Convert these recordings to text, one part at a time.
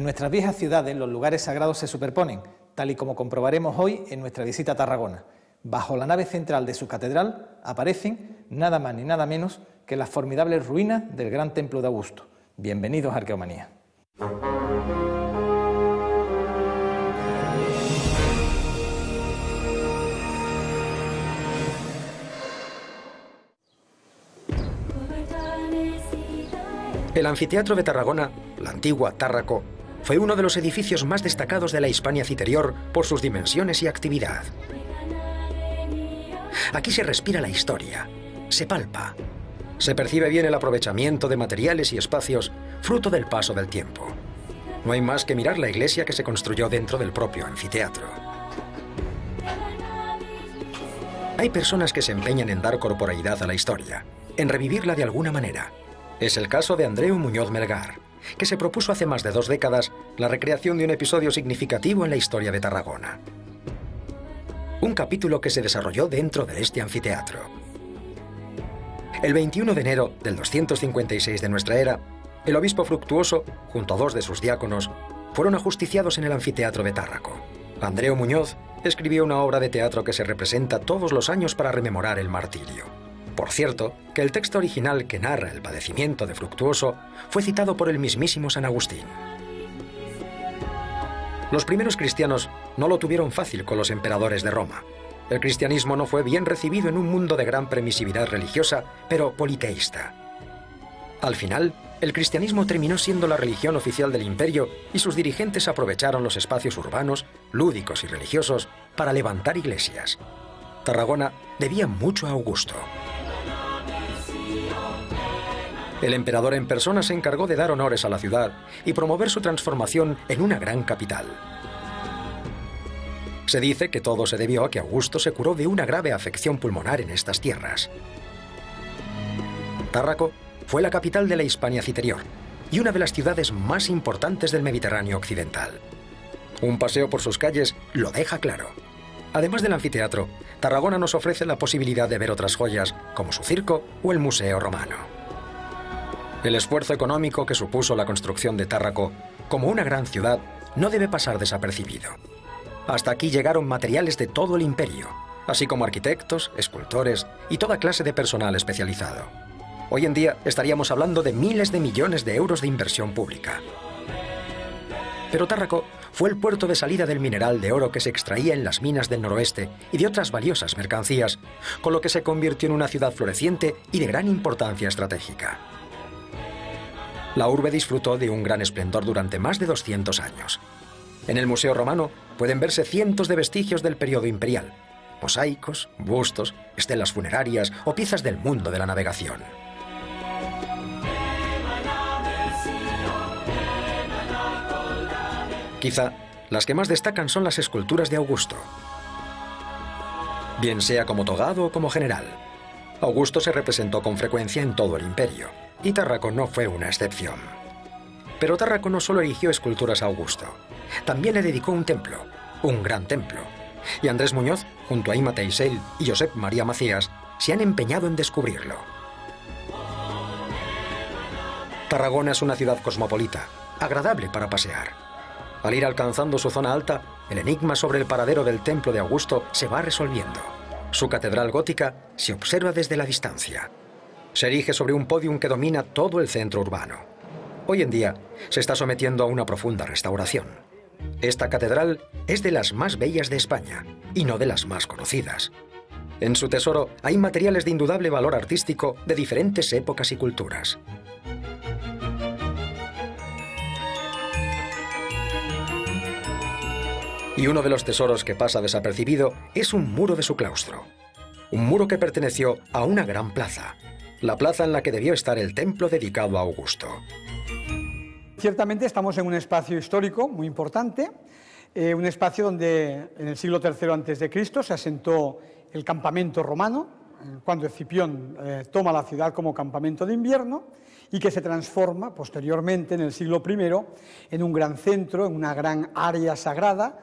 En nuestras viejas ciudades los lugares sagrados se superponen, tal y como comprobaremos hoy en nuestra visita a Tarragona. Bajo la nave central de su catedral aparecen nada más ni nada menos que las formidables ruinas del gran templo de Augusto. Bienvenidos a Arqueomanía. El anfiteatro de Tarragona, la antigua Tárraco, fue uno de los edificios más destacados de la Hispania Citerior por sus dimensiones y actividad. Aquí se respira la historia, se palpa, se percibe bien el aprovechamiento de materiales y espacios fruto del paso del tiempo. No hay más que mirar la iglesia que se construyó dentro del propio anfiteatro. Hay personas que se empeñan en dar corporeidad a la historia, en revivirla de alguna manera. Es el caso de Andreu Muñoz Melgar, que se propuso hace más de 2 décadas la recreación de un episodio significativo en la historia de Tarragona. Un capítulo que se desarrolló dentro de este anfiteatro. El 21 de enero del 256 de nuestra era, el obispo Fructuoso, junto a 2 de sus diáconos, fueron ajusticiados en el anfiteatro de Tárraco. Andreu Muñoz escribió una obra de teatro que se representa todos los años para rememorar el martirio. Por cierto, que el texto original que narra el padecimiento de Fructuoso fue citado por el mismísimo San Agustín. Los primeros cristianos no lo tuvieron fácil con los emperadores de Roma. El cristianismo no fue bien recibido en un mundo de gran permisividad religiosa, pero politeísta. Al final, el cristianismo terminó siendo la religión oficial del imperio y sus dirigentes aprovecharon los espacios urbanos, lúdicos y religiosos para levantar iglesias. Tarragona debía mucho a Augusto. El emperador en persona se encargó de dar honores a la ciudad y promover su transformación en una gran capital. Se dice que todo se debió a que Augusto se curó de una grave afección pulmonar en estas tierras. Tárraco fue la capital de la Hispania Citerior y una de las ciudades más importantes del Mediterráneo occidental. Un paseo por sus calles lo deja claro. Además del anfiteatro, Tarragona nos ofrece la posibilidad de ver otras joyas, como su circo o el Museo Romano. El esfuerzo económico que supuso la construcción de Tárraco, como una gran ciudad, no debe pasar desapercibido. Hasta aquí llegaron materiales de todo el imperio, así como arquitectos, escultores y toda clase de personal especializado. Hoy en día estaríamos hablando de miles de millones de euros de inversión pública. Pero Tárraco fue el puerto de salida del mineral de oro que se extraía en las minas del noroeste y de otras valiosas mercancías, con lo que se convirtió en una ciudad floreciente y de gran importancia estratégica. La urbe disfrutó de un gran esplendor durante más de 200 años. En el Museo Romano pueden verse cientos de vestigios del periodo imperial, mosaicos, bustos, estelas funerarias o piezas del mundo de la navegación. Quizá las que más destacan son las esculturas de Augusto. Bien sea como togado o como general, Augusto se representó con frecuencia en todo el imperio, y Tárraco no fue una excepción. Pero Tárraco no solo erigió esculturas a Augusto, también le dedicó un templo, un gran templo, y Andrés Muñoz, junto a Ima Teisel y Josep María Macías, se han empeñado en descubrirlo. Tarragona es una ciudad cosmopolita, agradable para pasear. Al ir alcanzando su zona alta, el enigma sobre el paradero del templo de Augusto se va resolviendo. Su catedral gótica se observa desde la distancia. Se erige sobre un pódium que domina todo el centro urbano. Hoy en día se está sometiendo a una profunda restauración. Esta catedral es de las más bellas de España y no de las más conocidas. En su tesoro hay materiales de indudable valor artístico de diferentes épocas y culturas. Y uno de los tesoros que pasa desapercibido es un muro de su claustro. Un muro que perteneció a una gran plaza, la plaza en la que debió estar el templo dedicado a Augusto. Ciertamente estamos en un espacio histórico muy importante, un espacio donde en el siglo III a.C. se asentó el campamento romano, cuando Escipión toma la ciudad como campamento de invierno, y que se transforma posteriormente en el siglo I en un gran centro, en una gran área sagrada,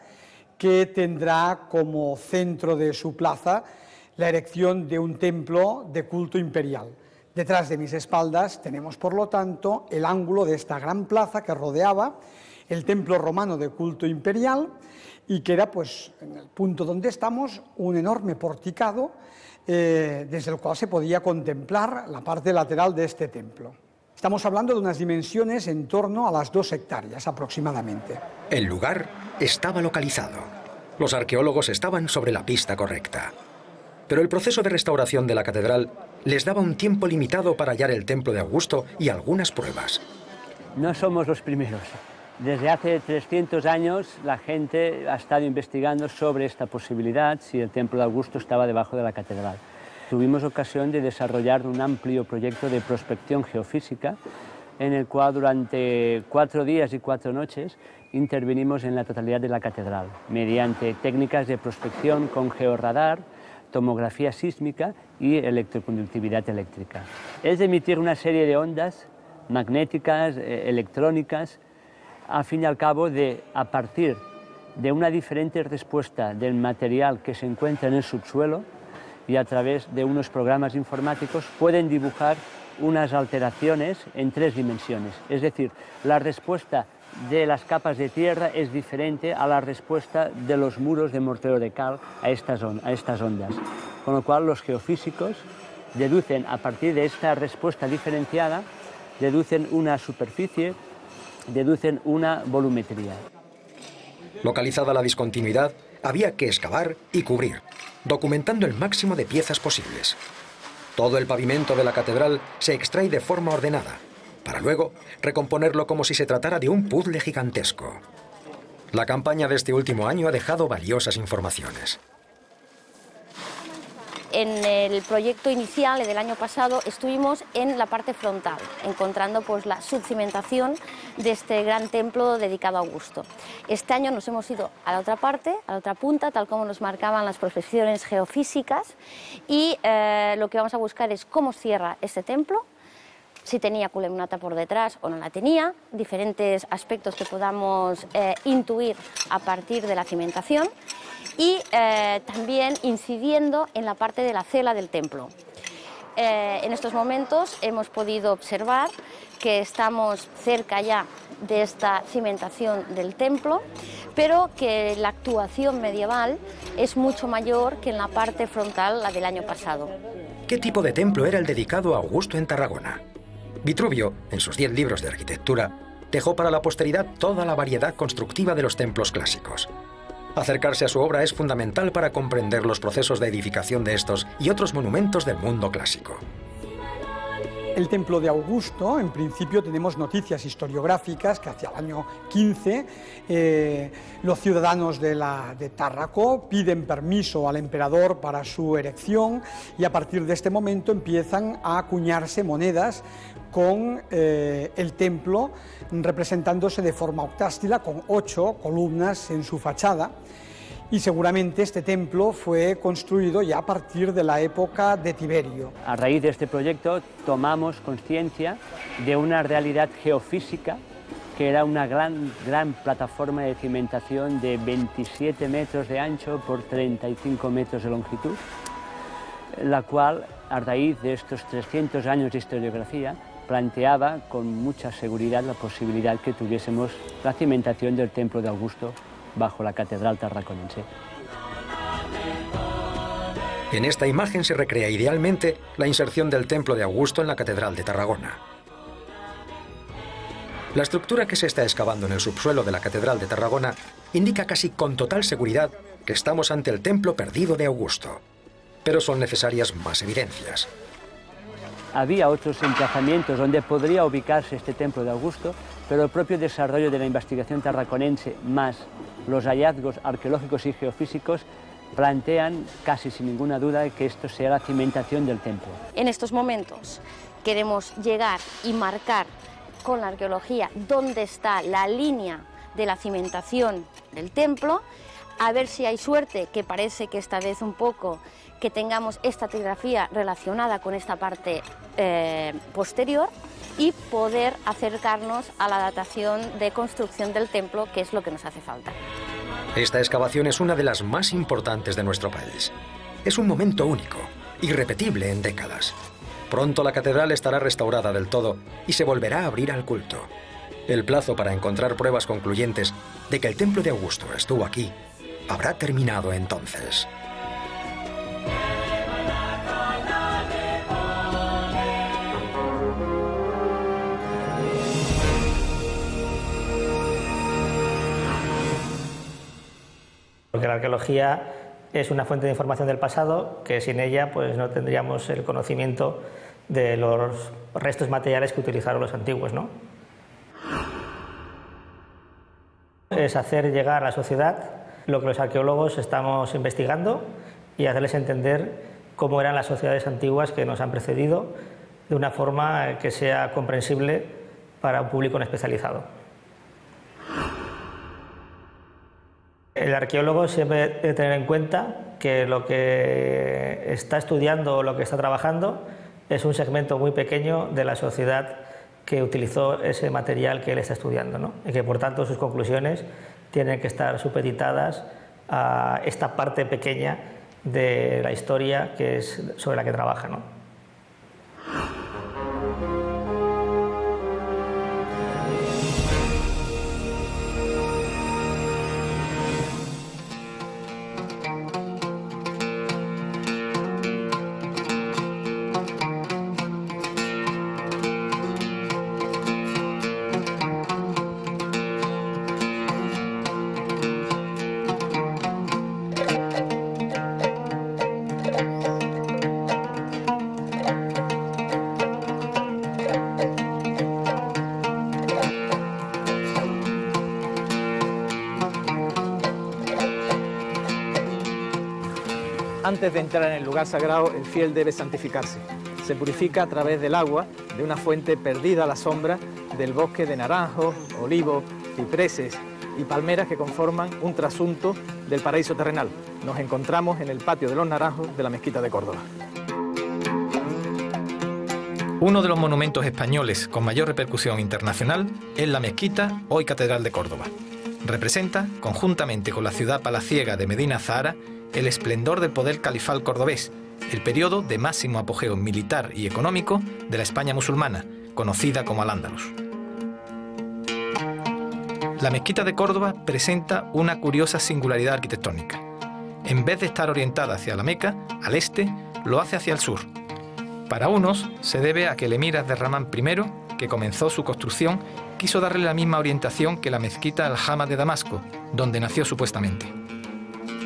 que tendrá como centro de su plaza la erección de un templo de culto imperial. Detrás de mis espaldas tenemos, por lo tanto, el ángulo de esta gran plaza que rodeaba el templo romano de culto imperial y que era, pues, en el punto donde estamos, un enorme porticado desde el cual se podía contemplar la parte lateral de este templo. Estamos hablando de unas dimensiones en torno a las 2 hectáreas aproximadamente. El lugar estaba localizado. Los arqueólogos estaban sobre la pista correcta. Pero el proceso de restauración de la catedral les daba un tiempo limitado para hallar el templo de Augusto y algunas pruebas. No somos los primeros. Desde hace 300 años la gente ha estado investigando sobre esta posibilidad, si el templo de Augusto estaba debajo de la catedral. Tuvimos ocasión de desarrollar un amplio proyecto de prospección geofísica en el cual durante 4 días y 4 noches intervenimos en la totalidad de la catedral mediante técnicas de prospección con georradar, tomografía sísmica y electroconductividad eléctrica. Es emitir una serie de ondas magnéticas, electrónicas, al fin y al cabo a partir de una diferente respuesta del material que se encuentra en el subsuelo y a través de unos programas informáticos pueden dibujar unas alteraciones en 3 dimensiones. Es decir, la respuesta de las capas de tierra es diferente a la respuesta de los muros de mortero de cal a estas ondas. Con lo cual los geofísicos deducen a partir de esta respuesta diferenciada, deducen una superficie, deducen una volumetría. Localizada la discontinuidad, había que excavar y cubrir, documentando el máximo de piezas posibles. Todo el pavimento de la catedral se extrae de forma ordenada, para luego recomponerlo como si se tratara de un puzzle gigantesco. La campaña de este último año ha dejado valiosas informaciones. En el proyecto inicial del año pasado estuvimos en la parte frontal, encontrando pues la subcimentación de este gran templo dedicado a Augusto. Este año nos hemos ido a la otra parte, a la otra punta, tal como nos marcaban las prospecciones geofísicas, y lo que vamos a buscar es cómo cierra este templo, si tenía columnata por detrás o no la tenía, diferentes aspectos que podamos intuir a partir de la cimentación, y también incidiendo en la parte de la cela del templo. En estos momentos hemos podido observar que estamos cerca ya de esta cimentación del templo, pero que la actuación medieval es mucho mayor que en la parte frontal, la del año pasado. ¿Qué tipo de templo era el dedicado a Augusto en Tarragona? Vitruvio, en sus 10 libros de arquitectura, dejó para la posteridad toda la variedad constructiva de los templos clásicos. Acercarse a su obra es fundamental para comprender los procesos de edificación de estos y otros monumentos del mundo clásico. El templo de Augusto, en principio tenemos noticias historiográficas que hacia el año 15 los ciudadanos de Tárraco piden permiso al emperador para su erección, y a partir de este momento empiezan a acuñarse monedas con el templo representándose de forma octástila con 8 columnas en su fachada. Y seguramente este templo fue construido ya a partir de la época de Tiberio. A raíz de este proyecto tomamos conciencia de una realidad geofísica que era una gran plataforma de cimentación de 27 metros de ancho por 35 metros de longitud, la cual, a raíz de estos 300 años de historiografía, planteaba con mucha seguridad la posibilidad que tuviésemos la cimentación del templo de Augusto bajo la catedral tarraconense. En esta imagen se recrea idealmente la inserción del templo de Augusto en la catedral de Tarragona. La estructura que se está excavando en el subsuelo de la catedral de Tarragona indica casi con total seguridad que estamos ante el templo perdido de Augusto. Pero son necesarias más evidencias. Había otros emplazamientos donde podría ubicarse este templo de Augusto, pero el propio desarrollo de la investigación tarraconense más los hallazgos arqueológicos y geofísicos plantean casi sin ninguna duda que esto sea la cimentación del templo. En estos momentos queremos llegar y marcar con la arqueología dónde está la línea de la cimentación del templo, a ver si hay suerte, que parece que esta vez un poco, que tengamos esta estratigrafía relacionada con esta parte posterior, y poder acercarnos a la datación de construcción del templo, que es lo que nos hace falta. Esta excavación es una de las más importantes de nuestro país. Es un momento único, irrepetible en décadas. Pronto la catedral estará restaurada del todo y se volverá a abrir al culto. El plazo para encontrar pruebas concluyentes de que el templo de Augusto estuvo aquí habrá terminado entonces. Porque la arqueología es una fuente de información del pasado que sin ella pues no tendríamos el conocimiento de los restos materiales que utilizaron los antiguos, ¿no? Es hacer llegar a la sociedad lo que los arqueólogos estamos investigando y hacerles entender cómo eran las sociedades antiguas que nos han precedido de una forma que sea comprensible para un público no especializado. El arqueólogo siempre debe tener en cuenta que lo que está estudiando o lo que está trabajando es un segmento muy pequeño de la sociedad que utilizó ese material que él está estudiando, ¿no? Y que por tanto sus conclusiones tienen que estar supeditadas a esta parte pequeña de la historia que es sobre la que trabaja, ¿no? Antes de entrar en el lugar sagrado, el fiel debe santificarse. Se purifica a través del agua de una fuente perdida a la sombra del bosque de naranjos, olivos, cipreses y palmeras que conforman un trasunto del paraíso terrenal. Nos encontramos en el patio de los Naranjos de la Mezquita de Córdoba. Uno de los monumentos españoles con mayor repercusión internacional es la mezquita, hoy Catedral de Córdoba. Representa, conjuntamente con la ciudad palaciega de Medina Azahara, el esplendor del poder califal cordobés, el periodo de máximo apogeo militar y económico de la España musulmana, conocida como Al-Ándalus. La mezquita de Córdoba presenta una curiosa singularidad arquitectónica. En vez de estar orientada hacia la Meca, al este, lo hace hacia el sur. Para unos, se debe a que el emir Abderramán I, que comenzó su construcción, quiso darle la misma orientación que la mezquita Al-Jama de Damasco, donde nació supuestamente.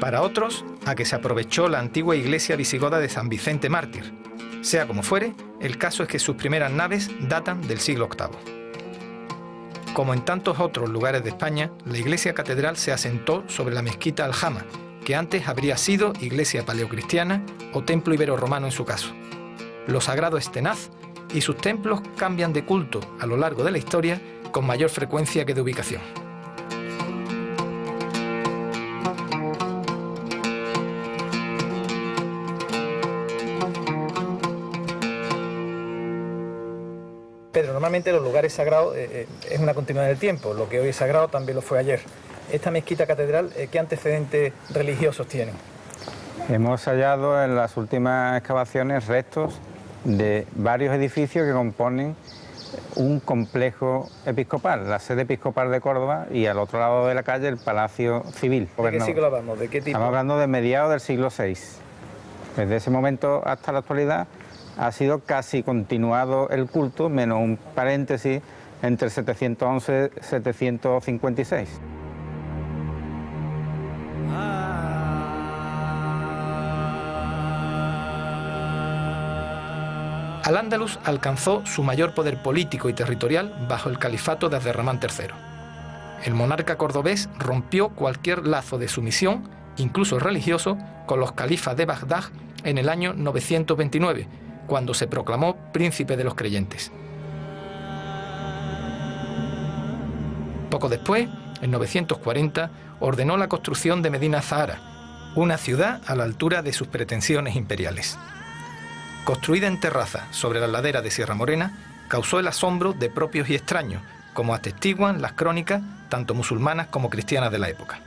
Para otros, a que se aprovechó la antigua iglesia visigoda de San Vicente Mártir. Sea como fuere, el caso es que sus primeras naves datan del siglo VIII. Como en tantos otros lugares de España, la iglesia catedral se asentó sobre la mezquita Al-Jama, que antes habría sido iglesia paleocristiana o templo ibero-romano en su caso. Lo sagrado es tenaz y sus templos cambian de culto a lo largo de la historia con mayor frecuencia que de ubicación. Pedro, normalmente los lugares sagrados es una continuidad del tiempo. Lo que hoy es sagrado también lo fue ayer. Esta mezquita catedral, ¿qué antecedentes religiosos tiene? Hemos hallado en las últimas excavaciones restos de varios edificios que componen un complejo episcopal, la sede episcopal de Córdoba, y al otro lado de la calle el Palacio Civil. ¿De qué siglo hablamos? ¿De qué tipo? Estamos hablando de mediados del siglo VI. Desde ese momento hasta la actualidad ha sido casi continuado el culto, menos un paréntesis entre 711 y 756. Al-Ándalus alcanzó su mayor poder político y territorial bajo el califato de Abderramán III. El monarca cordobés rompió cualquier lazo de sumisión, incluso religioso, con los califas de Bagdad en el año 929, cuando se proclamó príncipe de los creyentes. Poco después, en 940, ordenó la construcción de Medina Azahara, una ciudad a la altura de sus pretensiones imperiales. Construida en terraza sobre la ladera de Sierra Morena, causó el asombro de propios y extraños, como atestiguan las crónicas tanto musulmanas como cristianas de la época.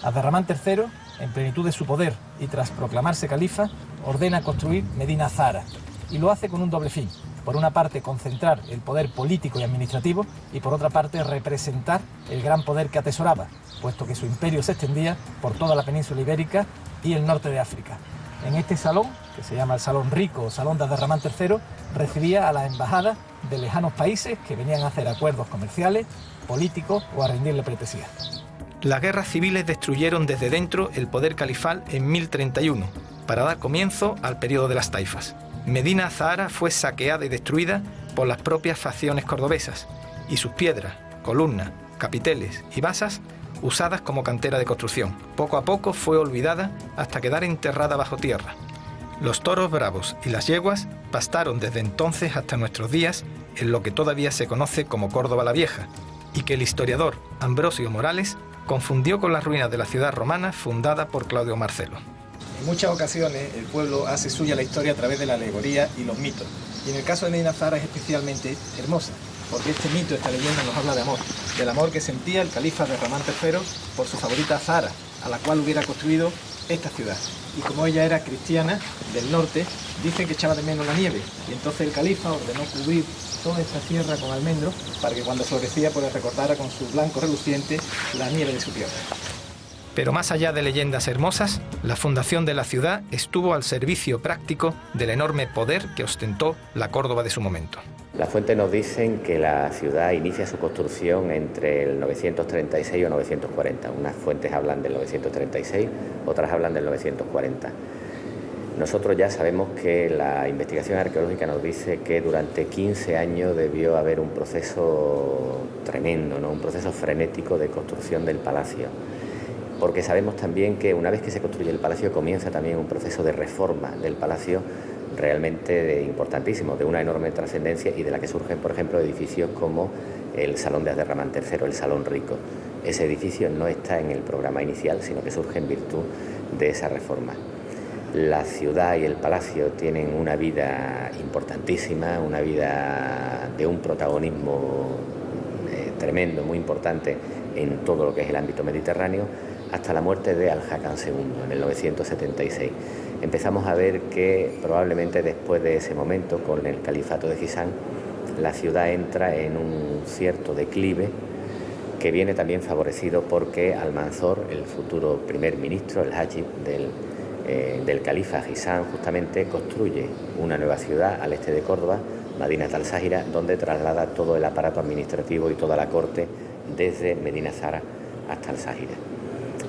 Abderramán III, en plenitud de su poder y tras proclamarse califa, ordena construir Medina Azahara, y lo hace con un doble fin: por una parte concentrar el poder político y administrativo y por otra parte representar el gran poder que atesoraba, puesto que su imperio se extendía por toda la península ibérica y el norte de África. En este salón, que se llama el Salón Rico o Salón de Abderramán III, recibía a las embajadas de lejanos países que venían a hacer acuerdos comerciales, políticos o a rendirle pleitesía. Las guerras civiles destruyeron desde dentro el poder califal en 1031, para dar comienzo al periodo de las taifas. Medina Azahara fue saqueada y destruida por las propias facciones cordobesas, y sus piedras, columnas, capiteles y basas usadas como cantera de construcción. Poco a poco fue olvidada hasta quedar enterrada bajo tierra. Los toros bravos y las yeguas pastaron desde entonces hasta nuestros días en lo que todavía se conoce como Córdoba la Vieja, y que el historiador Ambrosio Morales confundió con las ruinas de la ciudad romana fundada por Claudio Marcelo. En muchas ocasiones el pueblo hace suya la historia a través de la alegoría y los mitos, y en el caso de Medina Azahara es especialmente hermosa, porque este mito, esta leyenda nos habla de amor, del amor que sentía el califa Abderramán III por su favorita Azahara, a la cual hubiera construido esta ciudad. Y como ella era cristiana del norte, dicen que echaba de menos la nieve, y entonces el califa ordenó cubrir toda esta tierra con almendros para que cuando florecía pues recortara con su blanco reluciente la nieve de su tierra. Pero más allá de leyendas hermosas, la fundación de la ciudad estuvo al servicio práctico del enorme poder que ostentó la Córdoba de su momento. Las fuentes nos dicen que la ciudad inicia su construcción entre el 936 o 940. Unas fuentes hablan del 936, otras hablan del 940. Nosotros ya sabemos que la investigación arqueológica nos dice que durante 15 años debió haber un proceso tremendo, ¿no? Un proceso frenético de construcción del palacio. Porque sabemos también que una vez que se construye el palacio comienza también un proceso de reforma del palacio realmente importantísimo, de una enorme trascendencia y de la que surgen, por ejemplo, edificios como el Salón de Abderramán III, el Salón Rico. Ese edificio no está en el programa inicial, sino que surge en virtud de esa reforma. La ciudad y el palacio tienen una vida importantísima, una vida de un protagonismo tremendo, muy importante en todo lo que es el ámbito mediterráneo, hasta la muerte de Al-Hakam II en el 976. Empezamos a ver que probablemente después de ese momento, con el califato de Gisán, la ciudad entra en un cierto declive que viene también favorecido porque Almanzor, el futuro primer ministro, el Hajib del califa Gisán, justamente construye una nueva ciudad al este de Córdoba, Madinat al-Sáhira, donde traslada todo el aparato administrativo y toda la corte desde Medina Azahara hasta al-Sáhira.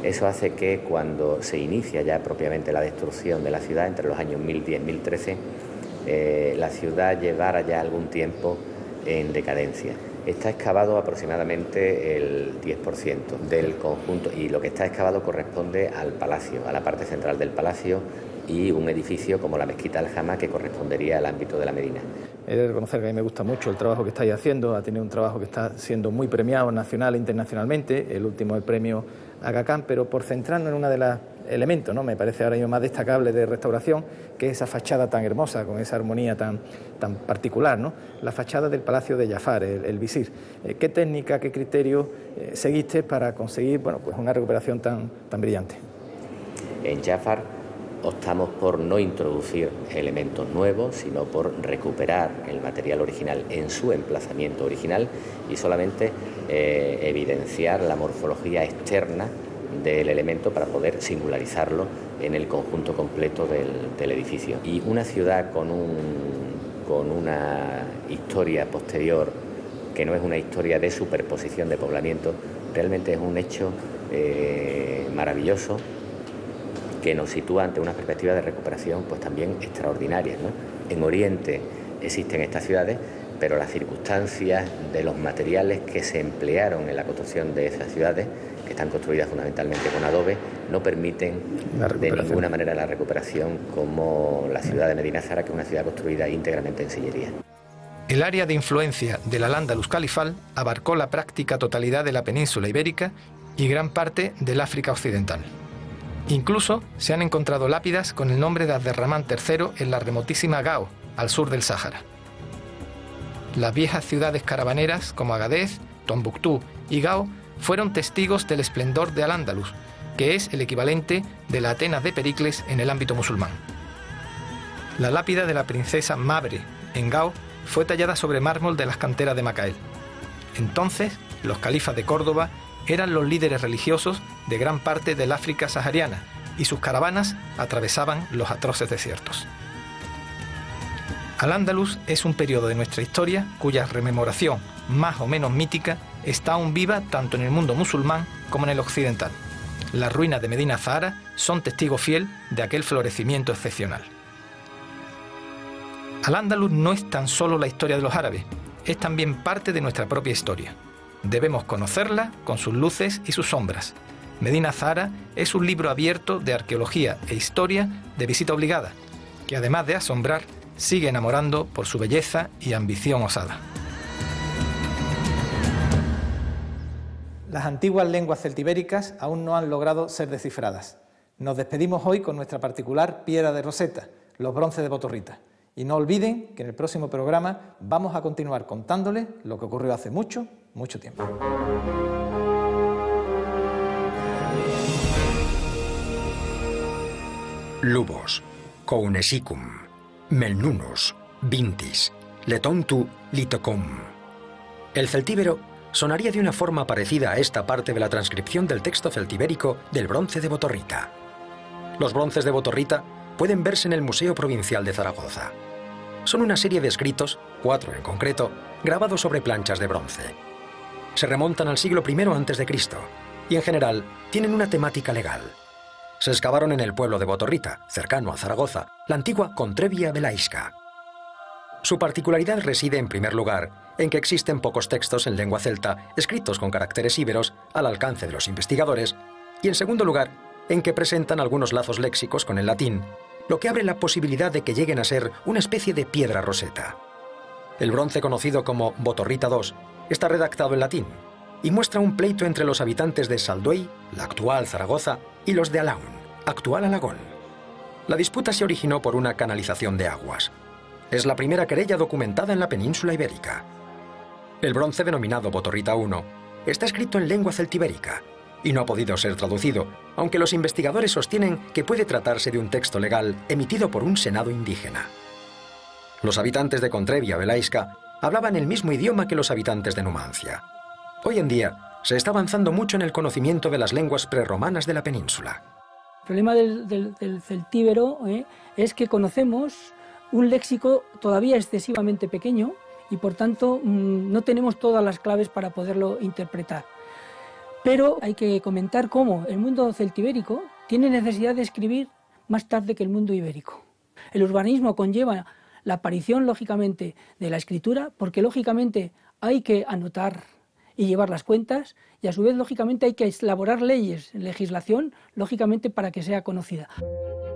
Eso hace que cuando se inicia ya propiamente la destrucción de la ciudad, entre los años 1010 y 1013, la ciudad llevara ya algún tiempo en decadencia. Está excavado aproximadamente el 10% del conjunto y lo que está excavado corresponde al palacio, a la parte central del palacio y un edificio como la Mezquita Al-Jama que correspondería al ámbito de la Medina. He de reconocer que a mí me gusta mucho el trabajo que estáis haciendo, ha tenido un trabajo que está siendo muy premiado nacional e internacionalmente, el último el premio Aga Khan, pero por centrarnos en uno de los elementos, ¿no? Me parece ahora mismo más destacable de restauración, que es esa fachada tan hermosa, con esa armonía tan particular, ¿no? La fachada del Palacio de Jafar, el visir. ¿Qué técnica, qué criterio seguiste para conseguir pues una recuperación tan brillante? En Jafar optamos por no introducir elementos nuevos, sino por recuperar el material original en su emplazamiento original y solamente evidenciar la morfología externa del elemento para poder singularizarlo en el conjunto completo del edificio. Y una ciudad con una historia posterior, que no es una historia de superposición de poblamiento, realmente es un hecho maravilloso, que nos sitúa ante una perspectiva de recuperación pues también extraordinaria, ¿no? En Oriente existen estas ciudades, pero las circunstancias de los materiales que se emplearon en la construcción de esas ciudades, que están construidas fundamentalmente con adobe, no permiten de ninguna manera la recuperación como la ciudad de Medina Azahara, que es una ciudad construida íntegramente en sillería. El área de influencia del Al-Ándalus califal abarcó la práctica totalidad de la península ibérica y gran parte del África occidental. Incluso se han encontrado lápidas con el nombre de Abderramán III en la remotísima Gao, al sur del Sáhara. Las viejas ciudades caravaneras como Agadez, Tombuctú y Gao fueron testigos del esplendor de Al-Ándalus, que es el equivalente de la Atenas de Pericles en el ámbito musulmán. La lápida de la princesa Mabre, en Gao, fue tallada sobre mármol de las canteras de Macael. Entonces, los califas de Córdoba eran los líderes religiosos de gran parte del África sahariana y sus caravanas atravesaban los atroces desiertos. Al-Ándalus es un periodo de nuestra historia cuya rememoración, más o menos mítica, está aún viva tanto en el mundo musulmán como en el occidental. Las ruinas de Medina Zahara son testigo fiel de aquel florecimiento excepcional. Al-Ándalus no es tan solo la historia de los árabes, es también parte de nuestra propia historia. Debemos conocerla con sus luces y sus sombras. Medina Zahara es un libro abierto de arqueología e historia de visita obligada, que además de asombrar, sigue enamorando por su belleza y ambición osada. Las antiguas lenguas celtibéricas aún no han logrado ser descifradas. Nos despedimos hoy con nuestra particular piedra de Roseta, los bronces de Botorrita. Y no olviden que en el próximo programa vamos a continuar contándoles lo que ocurrió hace mucho, mucho tiempo. Lubos, Kounesicum, Melnunus, Vintis, Letontu, Litocum. El celtíbero sonaría de una forma parecida a esta parte de la transcripción del texto celtibérico del bronce de Botorrita. Los bronces de Botorrita pueden verse en el Museo Provincial de Zaragoza. Son una serie de escritos, 4 en concreto, grabados sobre planchas de bronce. Se remontan al siglo I a.C. y en general tienen una temática legal. Se excavaron en el pueblo de Botorrita, cercano a Zaragoza, la antigua Contrevia Velaisca. Su particularidad reside, en primer lugar, en que existen pocos textos en lengua celta escritos con caracteres íberos al alcance de los investigadores, y en segundo lugar, en que presentan algunos lazos léxicos con el latín, lo que abre la posibilidad de que lleguen a ser una especie de piedra roseta. El bronce conocido como Botorrita II está redactado en latín y muestra un pleito entre los habitantes de Salduey, la actual Zaragoza, y los de Alaún, actual Alagón. La disputa se originó por una canalización de aguas. Es la primera querella documentada en la península ibérica. El bronce denominado Botorrita I está escrito en lengua celtibérica y no ha podido ser traducido, aunque los investigadores sostienen que puede tratarse de un texto legal emitido por un senado indígena. Los habitantes de Contrevia Velaisca hablaban el mismo idioma que los habitantes de Numancia. Hoy en día se está avanzando mucho en el conocimiento de las lenguas prerromanas de la península. El problema del celtíbero es que conocemos un léxico todavía excesivamente pequeño y por tanto no tenemos todas las claves para poderlo interpretar. Pero hay que comentar cómo el mundo celtibérico tiene necesidad de escribir más tarde que el mundo ibérico. El urbanismo conlleva la aparición, lógicamente, de la escritura, porque lógicamente hay que anotar y llevar las cuentas, y a su vez, lógicamente, hay que elaborar leyes, legislación, lógicamente, para que sea conocida.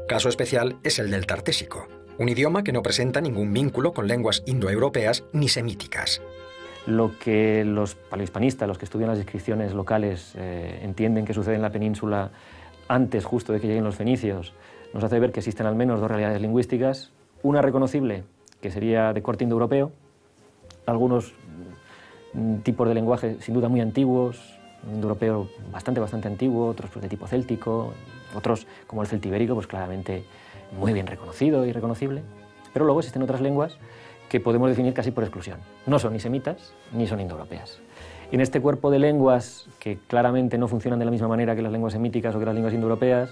Caso especial es el del tartésico, un idioma que no presenta ningún vínculo con lenguas indoeuropeas ni semíticas. Lo que los paleohispanistas, los que estudian las inscripciones locales, entienden que sucede en la península antes justo de que lleguen los fenicios, nos hace ver que existen al menos dos realidades lingüísticas, una reconocible, que sería de corte indoeuropeo, algunos tipos de lenguaje sin duda muy antiguos, un indoeuropeo bastante antiguo, otros pues de tipo céltico, otros como el celtibérico, pues claramente muy bien reconocido y reconocible, pero luego existen otras lenguas que podemos definir casi por exclusión. No son ni semitas ni son indoeuropeas. En este cuerpo de lenguas que claramente no funcionan de la misma manera que las lenguas semíticas o que las lenguas indoeuropeas,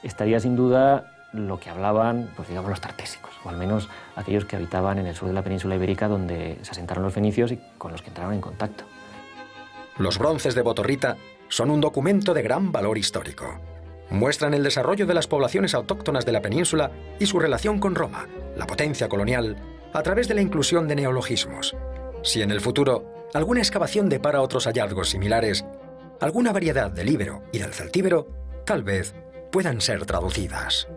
estaría sin duda lo que hablaban, pues digamos, los tartésicos, o al menos aquellos que habitaban en el sur de la península ibérica donde se asentaron los fenicios y con los que entraron en contacto. Los bronces de Botorrita son un documento de gran valor histórico. Muestran el desarrollo de las poblaciones autóctonas de la península y su relación con Roma, la potencia colonial, a través de la inclusión de neologismos. Si en el futuro alguna excavación depara otros hallazgos similares, alguna variedad del íbero y del celtíbero, tal vez puedan ser traducidas.